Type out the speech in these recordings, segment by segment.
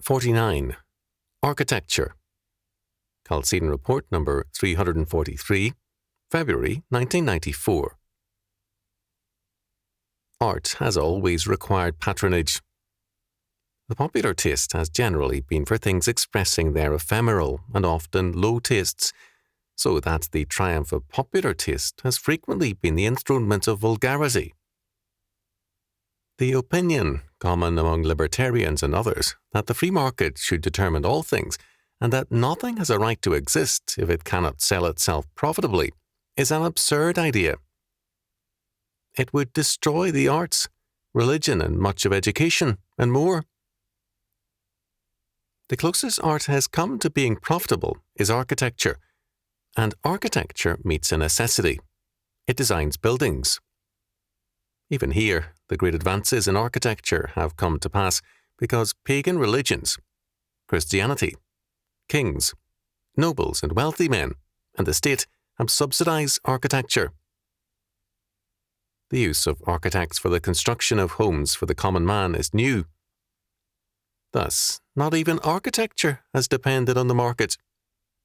49. Architecture. Chalcedon Report number 343, February 1994. Art has always required patronage. The popular taste has generally been for things expressing their ephemeral and often low tastes, so that the triumph of popular taste has frequently been the enthronement of vulgarity. The opinion, common among libertarians and others, that the free market should determine all things, and that nothing has a right to exist if it cannot sell itself profitably, is an absurd idea. It would destroy the arts, religion, and much of education, and more. The closest art has come to being profitable is architecture, and architecture meets a necessity. It designs buildings. Even here, the great advances in architecture have come to pass because pagan religions, Christianity, kings, nobles and wealthy men, and the state have subsidized architecture. The use of architects for the construction of homes for the common man is new. Thus, not even architecture has depended on the market.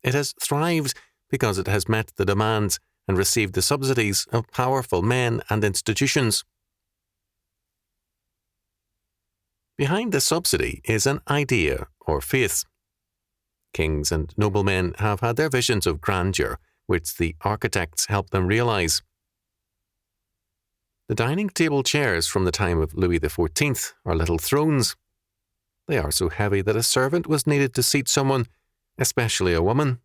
It has thrived because it has met the demands and received the subsidies of powerful men and institutions. Behind the subsidy is an idea or faith. Kings and noblemen have had their visions of grandeur, which the architects help them realize. The dining table chairs from the time of Louis XIV are little thrones. They are so heavy that a servant was needed to seat someone, especially a woman.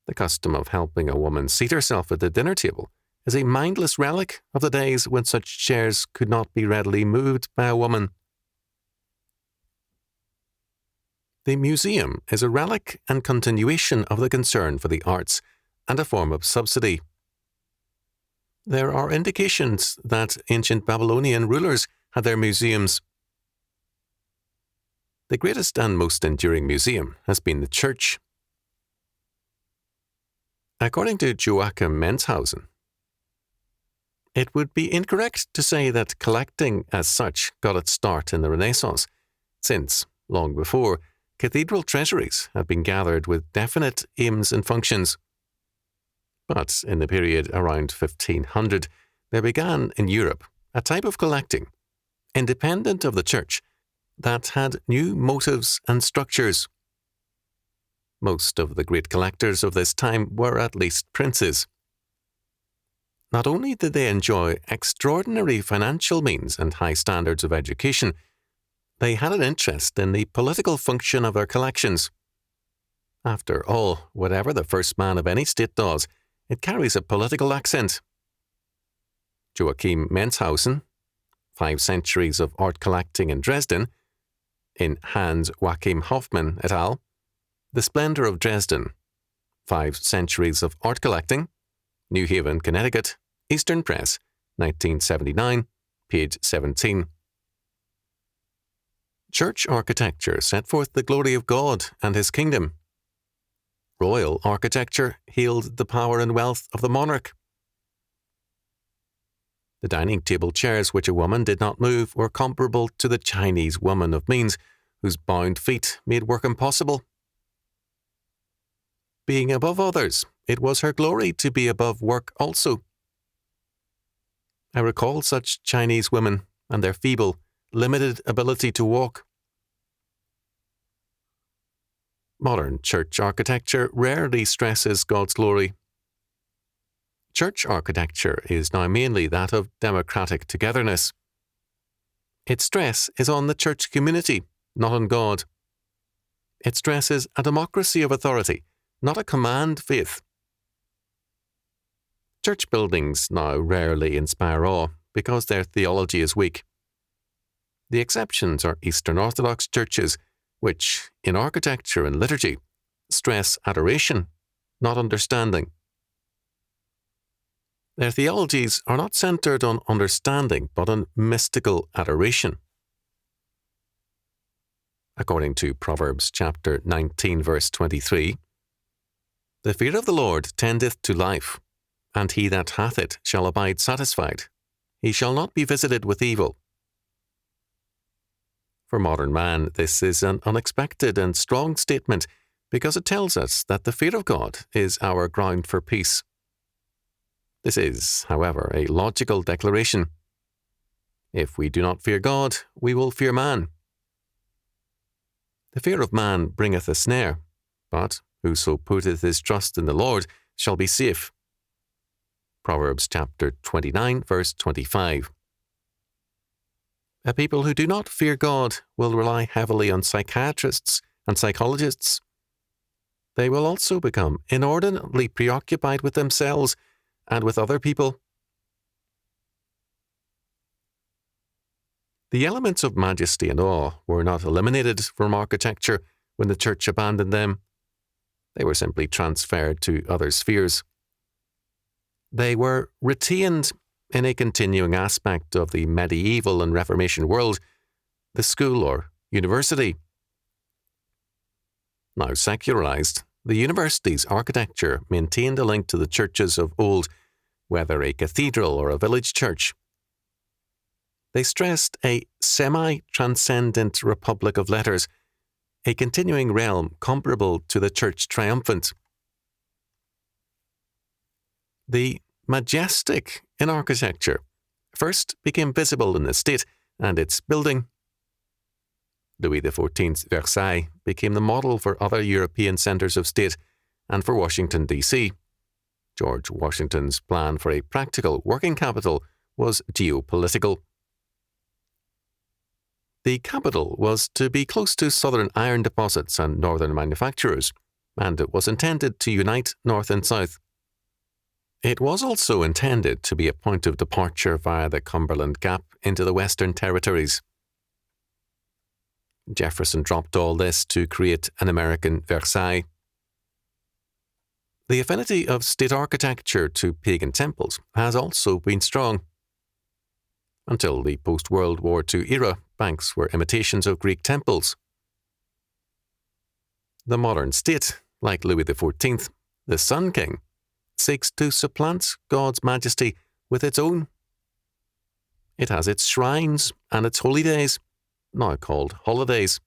The custom of helping a woman seat herself at the dinner table is a mindless relic of the days when such chairs could not be readily moved by a woman. The museum is a relic and continuation of the concern for the arts and a form of subsidy. There are indications that ancient Babylonian rulers had their museums. The greatest and most enduring museum has been the church. According to Joachim Menshausen, it would be incorrect to say that collecting as such got its start in the Renaissance, since, long before, cathedral treasuries had been gathered with definite aims and functions. But in the period around 1500, there began in Europe a type of collecting, independent of the church, that had new motives and structures. Most of the great collectors of this time were at least princes. Not only did they enjoy extraordinary financial means and high standards of education, they had an interest in the political function of their collections. After all, whatever the first man of any state does, it carries a political accent. Joachim Menshausen, 5 Centuries of Art Collecting in Dresden, in Hans Joachim Hoffmann et al., The Splendor of Dresden, 5 Centuries of Art Collecting, New Haven, Connecticut, Eastern Press, 1979, page 17. Church architecture set forth the glory of God and His kingdom. Royal architecture hailed the power and wealth of the monarch. The dining table chairs which a woman did not move were comparable to the Chinese woman of means, whose bound feet made work impossible. Being above others, it was her glory to be above work also. I recall such Chinese women and their feeble, limited ability to walk. Modern church architecture rarely stresses God's glory. Church architecture is now mainly that of democratic togetherness. Its stress is on the church community, not on God. It stresses a democracy of authority, not a command faith. Church buildings now rarely inspire awe because their theology is weak. The exceptions are Eastern Orthodox churches, which, in architecture and liturgy, stress adoration, not understanding. Their theologies are not centered on understanding, but on mystical adoration. According to Proverbs chapter 19, verse 23, "The fear of the Lord tendeth to life, and he that hath it shall abide satisfied. He shall not be visited with evil." For modern man, this is an unexpected and strong statement because it tells us that the fear of God is our ground for peace. This is, however, a logical declaration. If we do not fear God, we will fear man. The fear of man bringeth a snare, but whoso putteth his trust in the Lord shall be safe. Proverbs chapter 29, verse 25. A people who do not fear God will rely heavily on psychiatrists and psychologists. They will also become inordinately preoccupied with themselves and with other people. The elements of majesty and awe were not eliminated from architecture when the church abandoned them. They were simply transferred to other spheres. They were retained in a continuing aspect of the medieval and Reformation world, the school or university. Now secularized, the university's architecture maintained a link to the churches of old, whether a cathedral or a village church. They stressed a semi-transcendent republic of letters, a continuing realm comparable to the church triumphant. The majestic in architecture first became visible in the state and its building. Louis XIV's Versailles became the model for other European centres of state and for Washington, D.C. George Washington's plan for a practical working capital was geopolitical. The capital was to be close to southern iron deposits and northern manufacturers, and it was intended to unite north and south. It was also intended to be a point of departure via the Cumberland Gap into the Western Territories. Jefferson dropped all this to create an American Versailles. The affinity of state architecture to pagan temples has also been strong. Until the post-World War II era, banks were imitations of Greek temples. The modern state, like Louis XIV, the Sun King, seeks to supplant God's majesty with its own. It has its shrines and its holy days, now called holidays.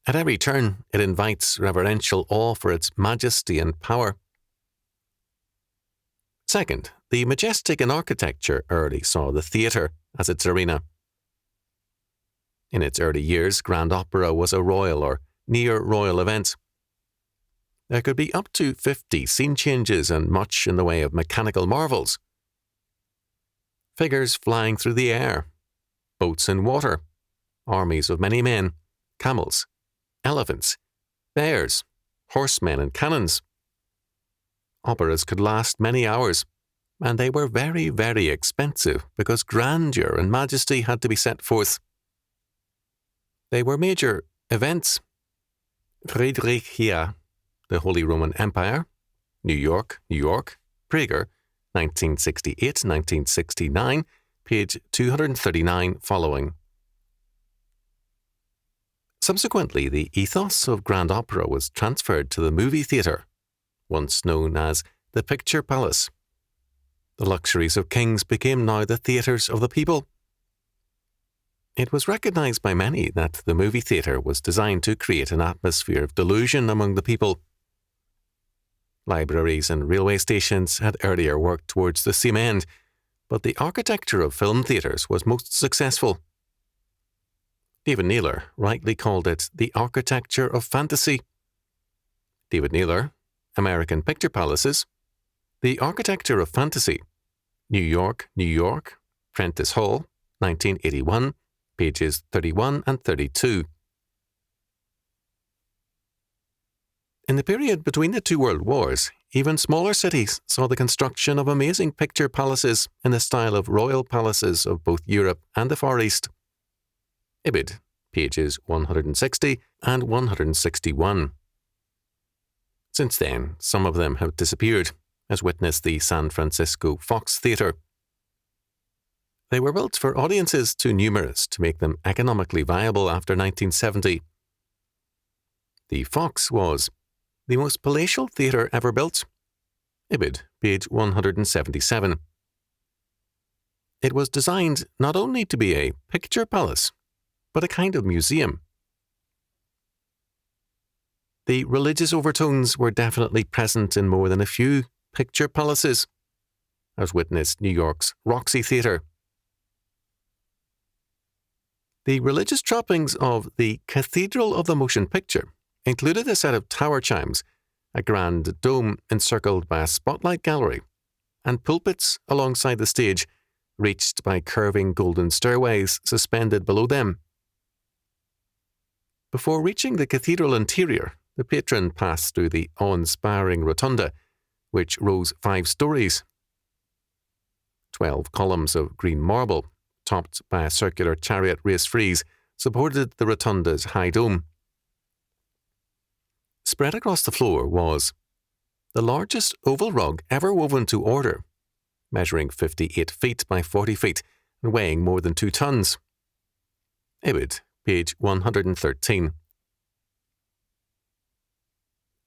At every turn, it invites reverential awe for its majesty and power. Second, the majestic in architecture early saw the theatre as its arena. In its early years, grand opera was a royal or near-royal event. There could be up to 50 scene changes and much in the way of mechanical marvels. Figures flying through the air, boats in water, armies of many men, camels, elephants, bears, horsemen and cannons. Operas could last many hours, and they were very, very expensive because grandeur and majesty had to be set forth. They were major events. Friedrichia, the Holy Roman Empire, New York, Prager, 1968-1969, page 239 following. Subsequently, the ethos of grand opera was transferred to the movie theatre, once known as the Picture Palace. The luxuries of kings became now the theatres of the people. It was recognized by many that the movie theatre was designed to create an atmosphere of delusion among the people. Libraries and railway stations had earlier worked towards the same end, but the architecture of film theatres was most successful. David Naylor rightly called it the architecture of fantasy. David Naylor, American Picture Palaces, The Architecture of Fantasy, New York, Prentice Hall, 1981, pages 31 and 32. In the period between the two world wars, even smaller cities saw the construction of amazing picture palaces in the style of royal palaces of both Europe and the Far East. Ibid, pages 160 and 161. Since then, some of them have disappeared, as witness the San Francisco Fox Theatre. They were built for audiences too numerous to make them economically viable after 1970. The Fox was the most palatial theatre ever built. Ibid, page 177. It was designed not only to be a picture palace, but a kind of museum. The religious overtones were definitely present in more than a few picture palaces, as witnessed New York's Roxy Theatre. The religious trappings of the Cathedral of the Motion Picture included a set of tower chimes, a grand dome encircled by a spotlight gallery, and pulpits alongside the stage, reached by curving golden stairways suspended below them. Before reaching the cathedral interior, the patron passed through the awe-inspiring rotunda, which rose 5 stories. 12 columns of green marble, topped by a circular chariot race frieze, supported the rotunda's high dome. Spread across the floor was the largest oval rug ever woven to order, measuring 58 feet by 40 feet and weighing more than 2 tons. Ibid, page 113.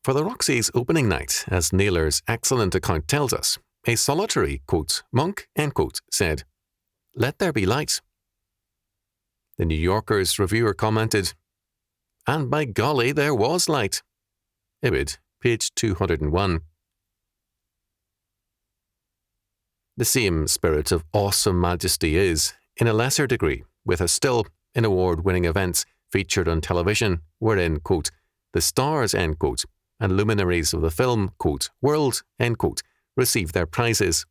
For the Roxy's opening night, as Naylor's excellent account tells us, a solitary, quote, monk, end quote, said, "Let there be light." The New Yorker's reviewer commented, "And by golly, there was light." Ibid, page 201. The same spirit of awesome majesty is, in a lesser degree, with us still in award-winning events featured on television, wherein, quote, the stars, end quote, and luminaries of the film, quote, world, end quote, receive their prizes.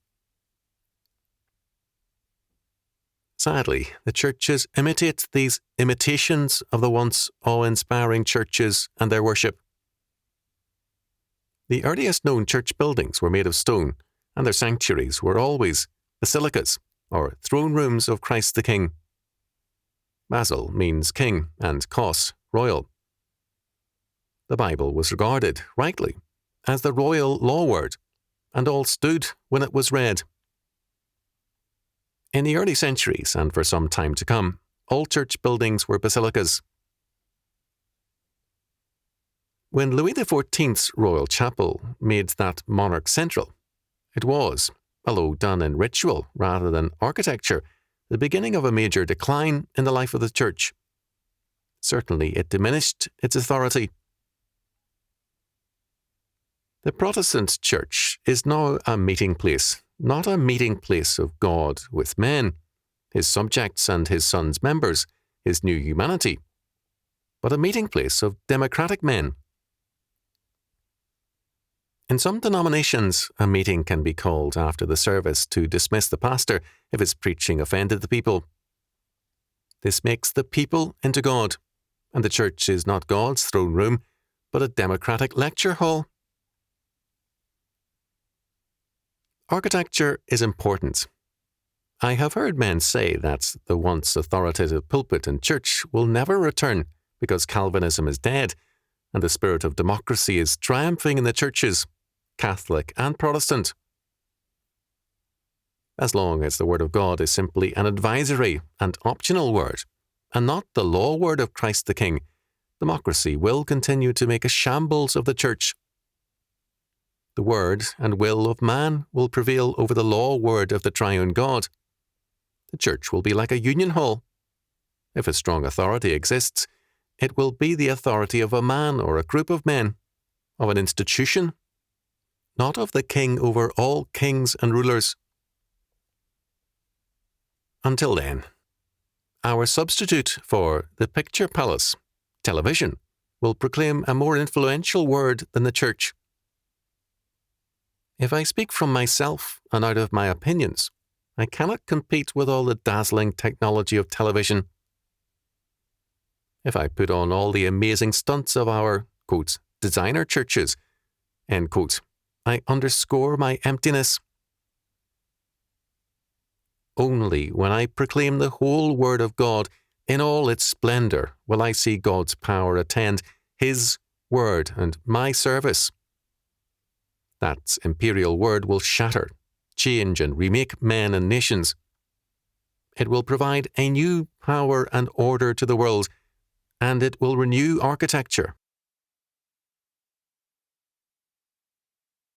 Sadly, the churches imitate these imitations of the once awe-inspiring churches and their worship. The earliest known church buildings were made of stone, and their sanctuaries were always basilicas, or throne rooms of Christ the King. Basil means king, and kos, royal. The Bible was regarded, rightly, as the royal law word, and all stood when it was read. In the early centuries, and for some time to come, all church buildings were basilicas. When Louis XIV's royal chapel made that monarch central, it was, although done in ritual rather than architecture, the beginning of a major decline in the life of the church. Certainly it diminished its authority. The Protestant church is now a meeting place, not a meeting place of God with men, his subjects and his son's members, his new humanity, but a meeting place of democratic men. In some denominations, a meeting can be called after the service to dismiss the pastor if his preaching offended the people. This makes the people into God, and the church is not God's throne room, but a democratic lecture hall. Architecture is important. I have heard men say that the once authoritative pulpit in church will never return because Calvinism is dead, and the spirit of democracy is triumphing in the churches, Catholic and Protestant. As long as the Word of God is simply an advisory and optional word, and not the law word of Christ the King, democracy will continue to make a shambles of the church. The word and will of man will prevail over the law word of the triune God. The church will be like a union hall. If a strong authority exists, it will be the authority of a man or a group of men, of an institution, not of the king over all kings and rulers. Until then, our substitute for the picture palace, television, will proclaim a more influential word than the church. If I speak from myself and out of my opinions, I cannot compete with all the dazzling technology of television. If I put on all the amazing stunts of our, quote, designer churches, end quote, I underscore my emptiness. Only when I proclaim the whole Word of God in all its splendor will I see God's power attend His Word and my service. That imperial Word will shatter, change, and remake men and nations. It will provide a new power and order to the world, and it will renew architecture